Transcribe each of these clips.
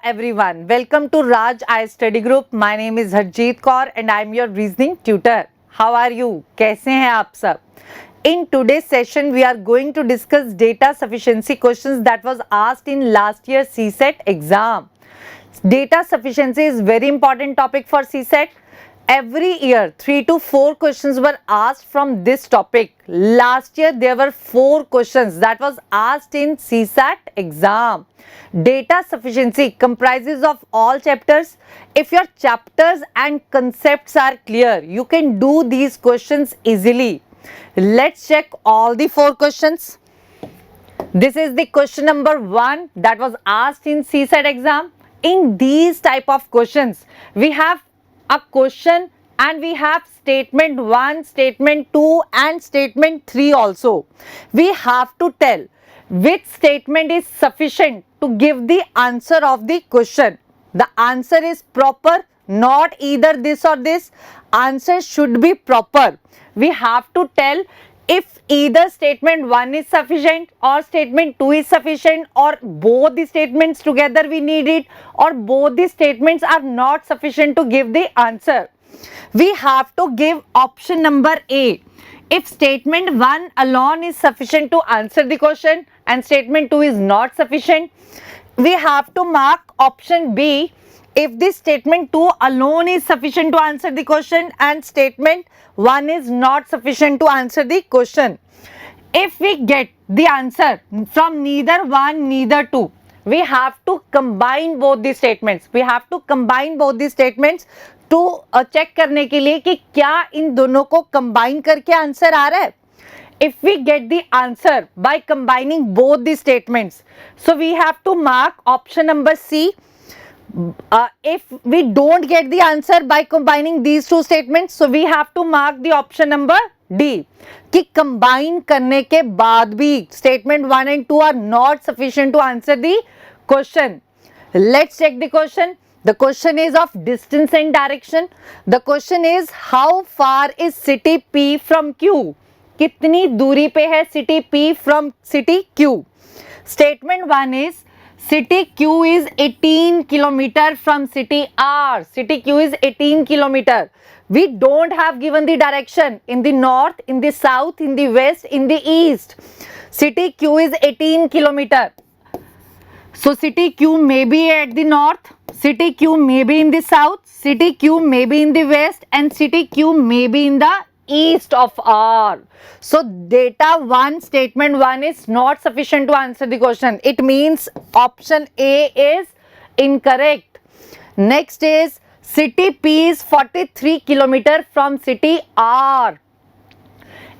everyone, welcome to Raj I Study Group. My name is Harjeet Kaur and I am your reasoning tutor. How are you? कैसे हैं आप सब? In today's session, we are going to discuss data sufficiency questions that was asked in last year's CSET exam. Data sufficiency is very important topic for CSET. Every year 3 to 4 questions were asked from this topic. Last year there were 4 questions that was asked in CSAT exam. Data sufficiency comprises of all chapters. If your chapters and concepts are clear, you can do these questions easily. Let's check all the 4 questions. This is the question number 1 that was asked in CSAT exam. In these type of questions, we have a question and we have statement 1, statement 2 and statement 3 also. We have to tell which statement is sufficient to give the answer of the question. The answer is proper, not either this or this. Answer should be proper. We have to tell if either statement 1 is sufficient or statement 2 is sufficient, or both the statements together we need it, or both the statements are not sufficient to give the answer. We have to give option number A. If statement 1 alone is sufficient to answer the question and statement 2 is not sufficient, we have to mark option B. If this statement 2 alone is sufficient to answer the question and statement 1 is not sufficient to answer the question. If we get the answer from neither 1 neither 2, we have to combine both the statements. We have to combine both the statements to check करने के लिए कि क्या इन दोनों को combine करके answer आ रहा है. If we get the answer by combining both the statements, so we have to mark option number C. If we don't get the answer by combining these two statements, so we have to mark the option number D. कि combine करने के बाद भी statement 1 and 2 are not sufficient to answer the question. Let's check the question. The question is of distance and direction. The question is how far is city P from Q? कितनी दूरी पे है city P from city Q? Statement 1 is city Q is 18 km from city R. City Q is 18 km. We don't have given the direction in the north, in the south, in the west, in the east. City Q is 18 km. So city Q may be at the north, city Q may be in the south, city Q may be in the west, and city Q may be in the east of R. So data 1, statement 1 is not sufficient to answer the question. It means option A is incorrect. Next is city P is 43 km from city R.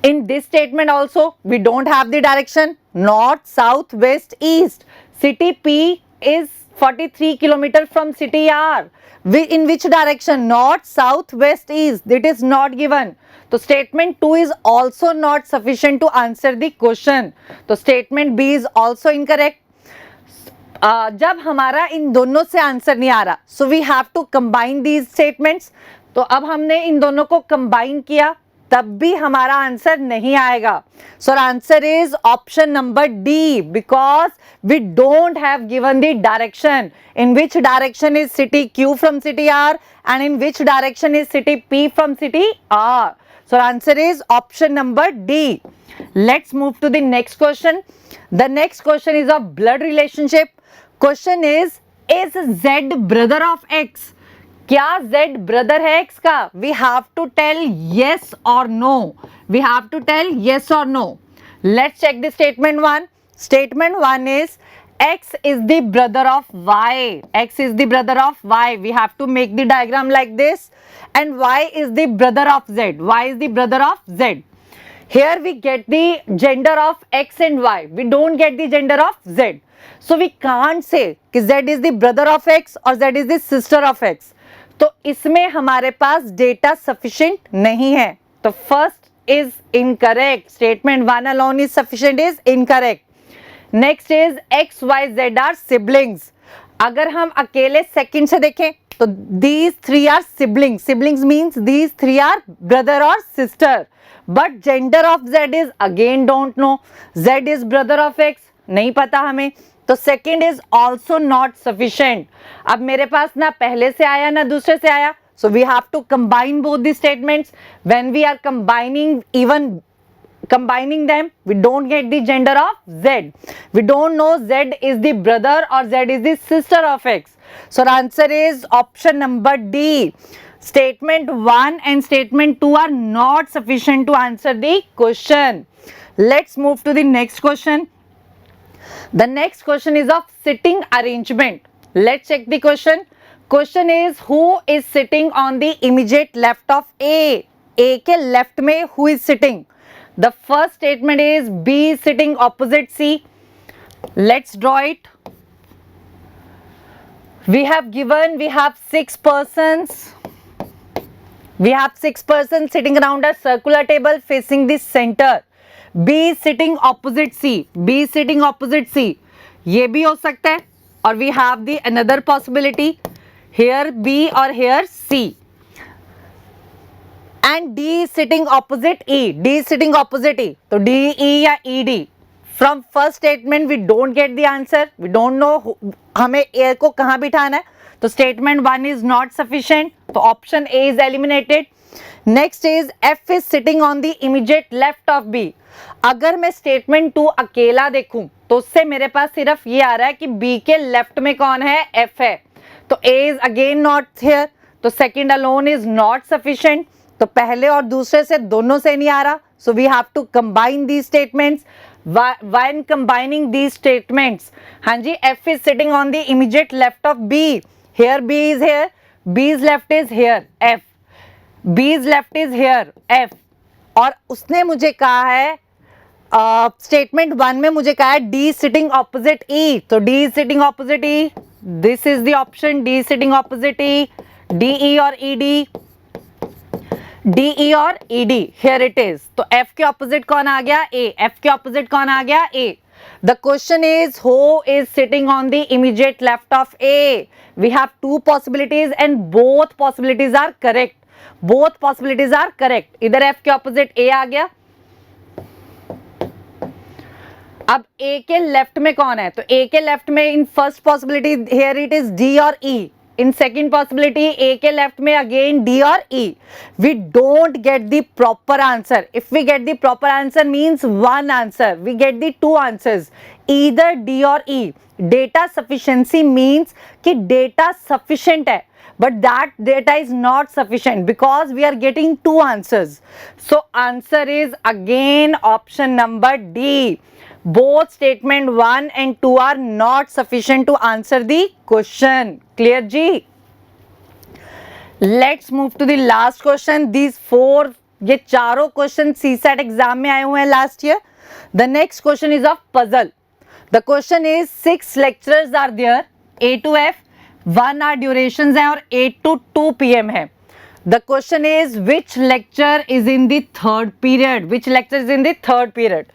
In this statement also we don't have the direction north, south, west, east. City P is 43 km from city R. In which direction? North, south, west, east. It is not given. So statement 2 is also not sufficient to answer the question. So statement B is also incorrect. जब हमारा इन दोनों से answer नहीं आ रहा, so we have to combine these statements. तो अब हमने इन दोनों को combine किया, तब भी हमारा आंसर नहीं आएगा. So our answer is option number D, because we don't have given the direction. In which direction is city Q from city R and in which direction is city P from city R. So our answer is option number D. Let's move to the next question. The next question is of blood relationship. Question is Z brother of X? क्या Z brother है X का? We have to tell yes or no. We have to tell yes or no. Let's check the statement 1. Statement 1 is X is the brother of Y. X is the brother of Y. We have to make the diagram like this. And Y is the brother of Z. Y is the brother of Z. Here we get the gender of X and Y. We don't get the gender of Z. So we can't say कि Z is the brother of X or Z is the sister of X. तो इसमें हमारे पास data sufficient नहीं है. तो first is incorrect. Statement 1 alone is sufficient is incorrect. Next is X, Y, Z are siblings. अगर हम अकेले second से देखें तो these 3 are siblings. Siblings means these 3 are brother और sister. But gender of Z is again don't know. Z is brother of X, नहीं पता हमें. तो second is also not sufficient. अब मेरे पास ना पहले से आया ना दूसरे से आया, so we have to combine both the statements. When we are combining them, we don't get the gender of Z. We don't know Z is the brother or Z is the sister of X. So the answer is option number D. Statement 1 and statement 2 are not sufficient to answer the question. Let's move to the next question. The next question is of sitting arrangement. Let's check the question. Question is, who is sitting on the immediate left of A? A के left में who is sitting? The first statement is B is sitting opposite C. Let's draw it. We have 6 persons. We have 6 persons sitting around a circular table facing the center. B is sitting opposite C. B is sitting opposite C. ये भी हो सकता है. Or we have the another possibility. Here B or here C. And D is sitting opposite E. D is sitting opposite E. So D, E या ED. From first statement we don't get the answer. We don't know हमें A को कहाँ बिठाना है. तो statement 1 is not sufficient. तो option A is eliminated. Next is F is sitting on the immediate left of B. अगर मैं statement 2 अकेला देखूं तो उससे मेरे पास सिर्फ ये आ रहा है कि B के लेफ्ट में कौन है, F है. तो A is again not here. तो second alone is not sufficient. तो पहले और दूसरे से दोनों से नहीं आ रहा. So we have to combine these statements. When combining these statements, हाँ जी, F is sitting on the immediate left of B. Here B is here. B's left is here. F. B's left is here. F. और उसने मुझे कहा है statement 1 में मुझे कहा है D sitting opposite E. तो D is sitting opposite E. This is the option. D is sitting opposite E. D, E और ED. D, E और ED. Here it is. तो F के opposite कौन आ गया? A. F के opposite कौन आ गया? A. The question is, who is sitting on the immediate left of A? We have two possibilities and both possibilities are correct. Both possibilities are correct. इधर F के opposite A आ गया. अब A के left में कौन है? तो A के लेफ्ट में in first possibility here it is D और E. In second possibility A के लेफ्ट में अगेन D और E. We don't get the proper answer. If we get the proper answer means one answer. We get the two answers. Either D or E. Data sufficiency means कि data sufficient है. But that data is not sufficient because we are getting two answers. So answer is again option number D. Both statement 1 and 2 are not sufficient to answer the question. Clear G? Let's move to the last question. These four, ये चारों question CSAT exam में आए हुए हैं last year. The next question is of puzzle. The question is 6 lecturers are there. A to F. 1 hour durations है और 8 to 2 PM है. The question is which lecture is in the third period? Which lecture is in the third period?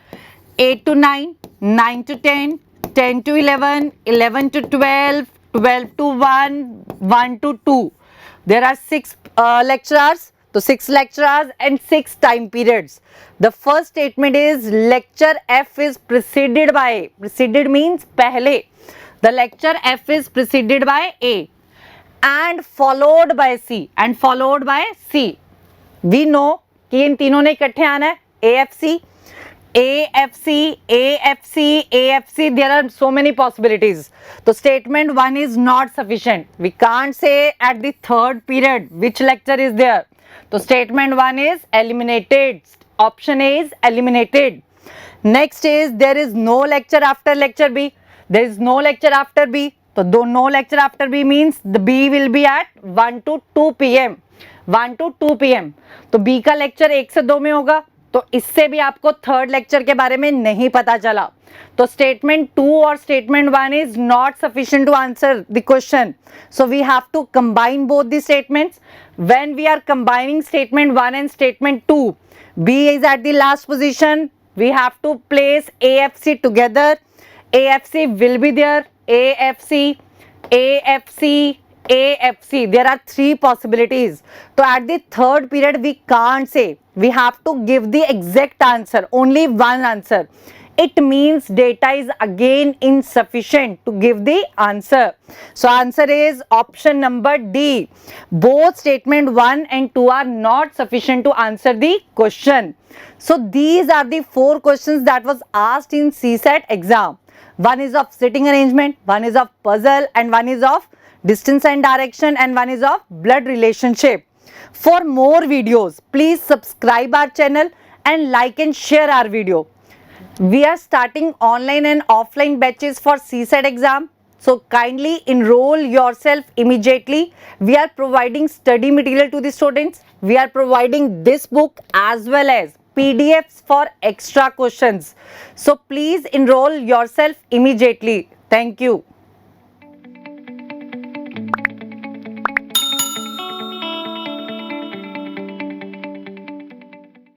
8 to 9, 9 to 10, 10 to 11, 11 to 12, 12 to 1, 1 to 2. There are 6 lecturers. So 6 lecturers and 6 time periods. The first statement is lecture F is preceded by. Preceded means पहले. The lecture F is preceded by A and followed by C and followed by C. We know कि इन तीनों ने इकट्ठे आना है. AFC, AFC, AFC, AFC. There are so many possibilities. So statement 1 is not sufficient. We can't say at the third period which lecture is there. So statement 1 is eliminated. Option A is eliminated. Next is there is no lecture after lecture B. There is no lecture after B. So no lecture after B means the B will be at 1 to 2 PM. 1 to 2 PM. तो B का lecture 1 से 2 में होगा. तो इससे भी आपको third lecture के बारे में नहीं पता चला. तो स्टेटमेंट 2 और statement 1 is not sufficient to answer the question. So we have to combine both the statements. When we are combining statement 1 and statement 2, B is at the last position. We have to place AFC together. AFC will be there. AFC, AFC, AFC. There are 3 possibilities. So at the third period we can't say. We have to give the exact answer. Only one answer. it means data is again insufficient to give the answer. So answer is option number D. Both statement 1 and 2 are not sufficient to answer the question. So these are the 4 questions that was asked in CSAT exam. One is of sitting arrangement, one is of puzzle, and one is of distance and direction, and one is of blood relationship. For more videos, please subscribe our channel and like and share our video. We are starting online and offline batches for CSAT exam. So kindly enroll yourself immediately. We are providing study material to the students. We are providing this book as well as PDFs for extra questions. So please enroll yourself immediately. Thank you.